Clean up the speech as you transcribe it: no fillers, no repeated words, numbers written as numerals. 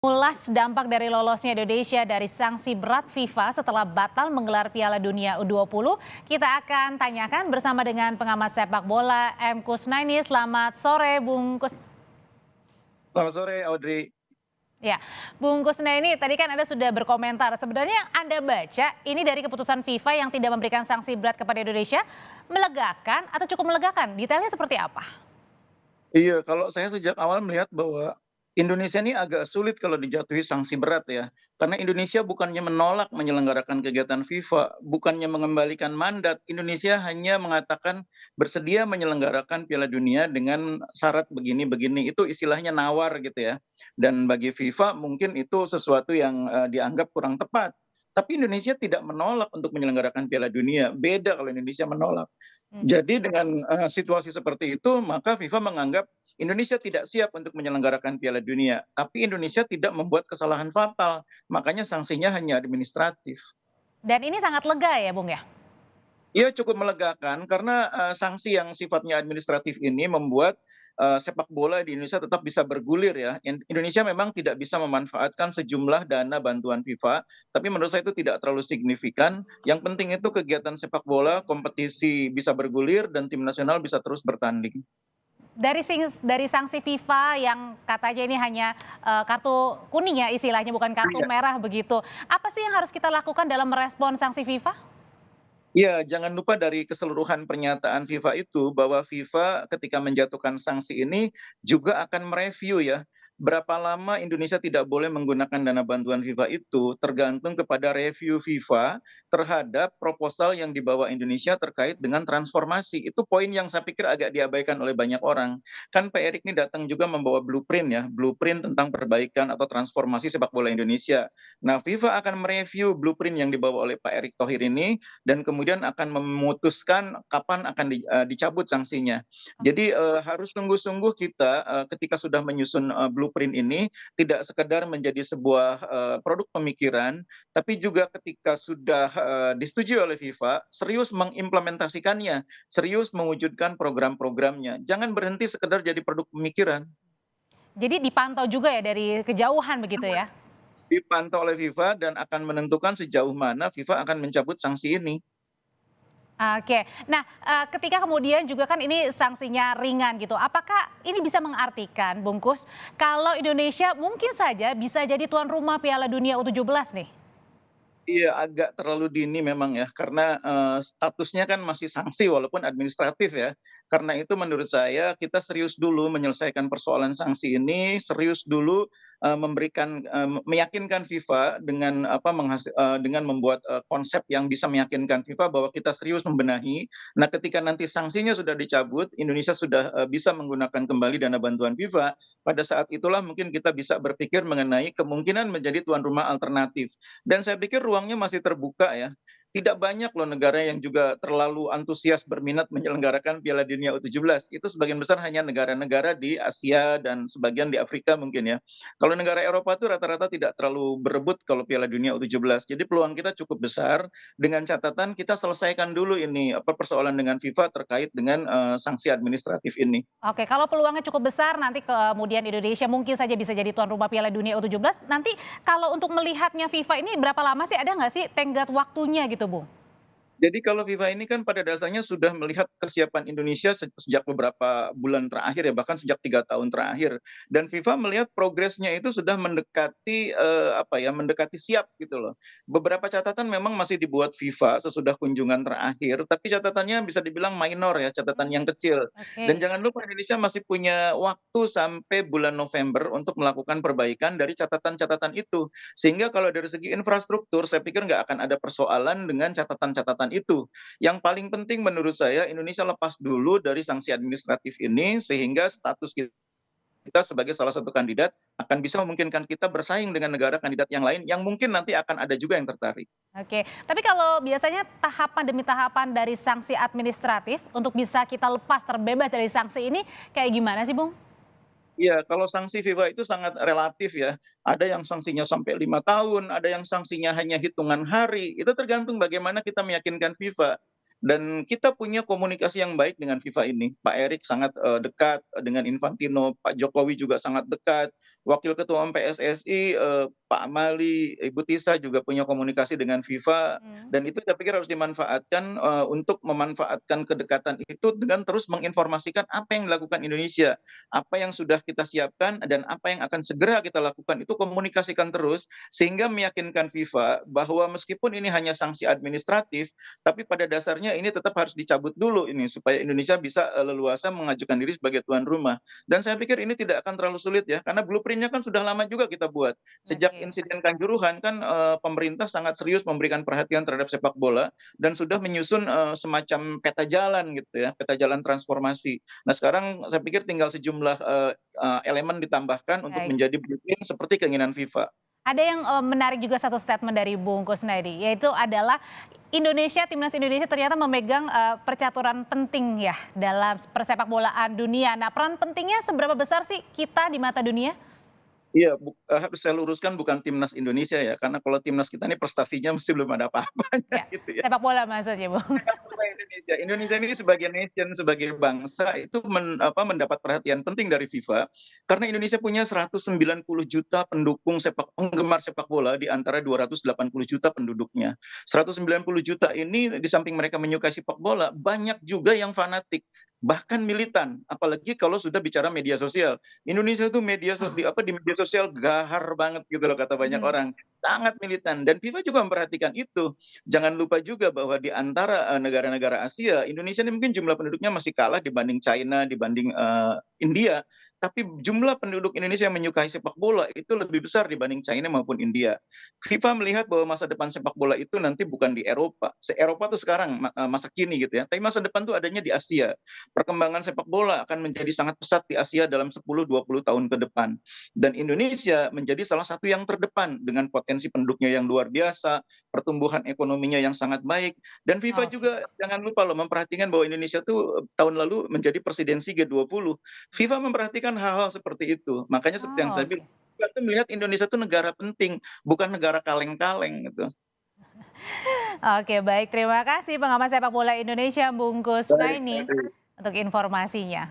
Ulas dampak dari lolosnya Indonesia dari sanksi berat FIFA setelah batal menggelar Piala Dunia U20, kita akan tanyakan bersama dengan pengamat sepak bola M. Kusnaini. Selamat sore, Bung Kus. Selamat sore, Audrey. Ya, Bung Kusnaini, tadi kan Anda sudah berkomentar. Sebenarnya yang Anda baca ini dari keputusan FIFA yang tidak memberikan sanksi berat kepada Indonesia, melegakan atau cukup melegakan? Detailnya seperti apa? Iya, kalau saya sejak awal melihat bahwa Indonesia ini agak sulit kalau dijatuhi sanksi berat ya. Karena Indonesia bukannya menolak menyelenggarakan kegiatan FIFA, bukannya mengembalikan mandat. Indonesia hanya mengatakan bersedia menyelenggarakan Piala Dunia dengan syarat begini-begini. Itu istilahnya nawar gitu ya. Dan bagi FIFA mungkin itu sesuatu yang dianggap kurang tepat. Tapi Indonesia tidak menolak untuk menyelenggarakan Piala Dunia. Beda kalau Indonesia menolak. Hmm. Jadi dengan situasi seperti itu, maka FIFA menganggap Indonesia tidak siap untuk menyelenggarakan Piala Dunia, tapi Indonesia tidak membuat kesalahan fatal, makanya sanksinya hanya administratif. Dan ini sangat lega ya, Bung ya? Ia cukup melegakan karena sanksi yang sifatnya administratif ini membuat sepak bola di Indonesia tetap bisa bergulir ya. Indonesia memang tidak bisa memanfaatkan sejumlah dana bantuan FIFA, tapi menurut saya itu tidak terlalu signifikan. Yang penting itu kegiatan sepak bola, kompetisi bisa bergulir dan tim nasional bisa terus bertanding. Dari sanksi FIFA yang katanya ini hanya kartu kuning ya istilahnya, bukan kartu Iya. merah begitu. Apa sih yang harus kita lakukan dalam merespon sanksi FIFA? Iya, jangan lupa dari keseluruhan pernyataan FIFA itu bahwa FIFA ketika menjatuhkan sanksi ini juga akan mereview ya, berapa lama Indonesia tidak boleh menggunakan dana bantuan FIFA itu tergantung kepada review FIFA terhadap proposal yang dibawa Indonesia terkait dengan transformasi. Itu poin yang saya pikir agak diabaikan oleh banyak orang. Kan Pak Erik ini datang juga membawa blueprint ya, blueprint tentang perbaikan atau transformasi sepak bola Indonesia. Nah, FIFA akan mereview blueprint yang dibawa oleh Pak Erik Thohir ini dan kemudian akan memutuskan kapan akan dicabut sanksinya. Jadi harus sungguh-sungguh kita ketika sudah menyusun blueprint ini tidak sekedar menjadi sebuah produk pemikiran, tapi juga ketika sudah disetujui oleh FIFA, serius mengimplementasikannya, serius mewujudkan program-programnya. Jangan berhenti sekedar jadi produk pemikiran. Jadi dipantau juga ya dari kejauhan begitu ya? Dipantau oleh FIFA dan akan menentukan sejauh mana FIFA akan mencabut sanksi ini. Oke. Nah, ketika kemudian juga kan ini sanksinya ringan gitu, apakah ini bisa mengartikan, Bungkus, kalau Indonesia mungkin saja bisa jadi tuan rumah Piala Dunia U17 nih? Iya, agak terlalu dini memang ya, karena statusnya kan masih sanksi walaupun administratif ya. Karena itu menurut saya kita serius dulu menyelesaikan persoalan sanksi ini, serius dulu meyakinkan FIFA dengan dengan membuat konsep yang bisa meyakinkan FIFA bahwa kita serius membenahi. Nah, ketika nanti sanksinya sudah dicabut, Indonesia sudah bisa menggunakan kembali dana bantuan FIFA, pada saat itulah mungkin kita bisa berpikir mengenai kemungkinan menjadi tuan rumah alternatif. Dan saya pikir ruangnya masih terbuka ya. Tidak banyak loh negara yang juga terlalu antusias berminat menyelenggarakan Piala Dunia U17. Itu sebagian besar hanya negara-negara di Asia dan sebagian di Afrika mungkin ya. Kalau negara Eropa itu rata-rata tidak terlalu berebut kalau Piala Dunia U17. Jadi peluang kita cukup besar dengan catatan kita selesaikan dulu ini persoalan dengan FIFA terkait dengan sanksi administratif ini. Oke, kalau peluangnya cukup besar nanti kemudian Indonesia mungkin saja bisa jadi tuan rumah Piala Dunia U17, nanti kalau untuk melihatnya FIFA ini berapa lama sih, ada nggak sih tenggat waktunya gitu, Bung? Jadi kalau FIFA ini kan pada dasarnya sudah melihat kesiapan Indonesia sejak beberapa bulan terakhir ya, bahkan sejak 3 tahun terakhir. Dan FIFA melihat progresnya itu sudah mendekati mendekati siap gitu loh. Beberapa catatan memang masih dibuat FIFA sesudah kunjungan terakhir, tapi catatannya bisa dibilang minor ya, catatan Mmm, yang kecil. Dan oke. jangan lupa Indonesia masih punya waktu sampai bulan November untuk melakukan perbaikan dari catatan-catatan itu. Sehingga kalau dari segi infrastruktur, saya pikir nggak akan ada persoalan dengan catatan-catatan itu. Yang paling penting menurut saya Indonesia lepas dulu dari sanksi administratif ini sehingga status kita sebagai salah satu kandidat akan bisa memungkinkan kita bersaing dengan negara kandidat yang lain yang mungkin nanti akan ada juga yang tertarik. Oke, tapi kalau biasanya tahapan demi tahapan dari sanksi administratif untuk bisa kita lepas terbebas dari sanksi ini kayak gimana sih, Bung? Iya, kalau sanksi FIFA itu sangat relatif ya. Ada yang sanksinya sampai 5 tahun, ada yang sanksinya hanya hitungan hari. Itu tergantung bagaimana kita meyakinkan FIFA. Dan kita punya komunikasi yang baik dengan FIFA ini. Pak Erik sangat, dekat dengan Infantino, Pak Jokowi juga sangat dekat, Wakil Ketua Umum PSSI, Pak Amali, Ibu Tisa juga punya komunikasi dengan FIFA, Mhm. dan itu saya pikir harus dimanfaatkan, untuk memanfaatkan kedekatan itu dengan terus menginformasikan apa yang dilakukan Indonesia, apa yang sudah kita siapkan dan apa yang akan segera kita lakukan, itu komunikasikan terus, sehingga meyakinkan FIFA bahwa meskipun ini hanya sanksi administratif, tapi pada dasarnya ini tetap harus dicabut dulu ini supaya Indonesia bisa, leluasa mengajukan diri sebagai tuan rumah. Dan saya pikir ini tidak akan terlalu sulit ya, karena blueprint-nya kan sudah lama juga kita buat. Sejak Oke. insiden Kanjuruhan kan, pemerintah sangat serius memberikan perhatian terhadap sepak bola dan sudah menyusun, semacam peta jalan gitu ya, peta jalan transformasi. Nah sekarang saya pikir tinggal sejumlah, elemen ditambahkan untuk Baik. menjadi blueprint seperti keinginan FIFA. Ada yang, menarik juga satu statement dari Bung Kusnadi, yaitu adalah timnas Indonesia ternyata memegang, percaturan penting ya dalam persepakbolaan dunia. Nah, peran pentingnya seberapa besar sih kita di mata dunia? Iya, harus saya luruskan bukan timnas Indonesia ya, karena kalau timnas kita ini prestasinya masih belum ada apa-apanya Ya, gitu ya. sepak bola maksudnya, Bung. Sepak bola Indonesia. Indonesia ini sebagai nation, sebagai bangsa itu mendapat perhatian penting dari FIFA, karena Indonesia punya 190 juta penggemar sepak bola di antara 280 juta penduduknya. 190 juta ini di samping mereka menyukai sepak bola, banyak juga yang fanatik, bahkan militan, apalagi kalau sudah bicara media sosial. Indonesia itu di media sosial gahar banget gitu loh kata banyak Mhm. orang, sangat militan dan FIFA juga memperhatikan itu. Jangan lupa juga bahwa di antara, negara-negara Asia, Indonesia ini mungkin jumlah penduduknya masih kalah dibanding China, dibanding, India, tapi jumlah penduduk Indonesia yang menyukai sepak bola itu lebih besar dibanding China maupun India. FIFA melihat bahwa masa depan sepak bola itu nanti bukan di Eropa, Eropa tuh sekarang masa kini gitu ya, tapi masa depan tuh adanya di Asia. Perkembangan sepak bola akan menjadi sangat pesat di Asia dalam 10-20 tahun ke depan. Dan Indonesia menjadi salah satu yang terdepan dengan potensi penduduknya yang luar biasa, pertumbuhan ekonominya yang sangat baik, dan FIFA juga Oke. jangan lupa loh memperhatikan bahwa Indonesia tuh tahun lalu menjadi presidensi G20. FIFA memperhatikan hal-hal seperti itu. Makanya seperti yang Oh, saya oke. bilang, FIFA tuh melihat Indonesia tuh negara penting, bukan negara kaleng-kaleng gitu. Oke, baik, terima kasih pengamat sepak bola Indonesia Bung Baik, Kusnaini baik. untuk informasinya.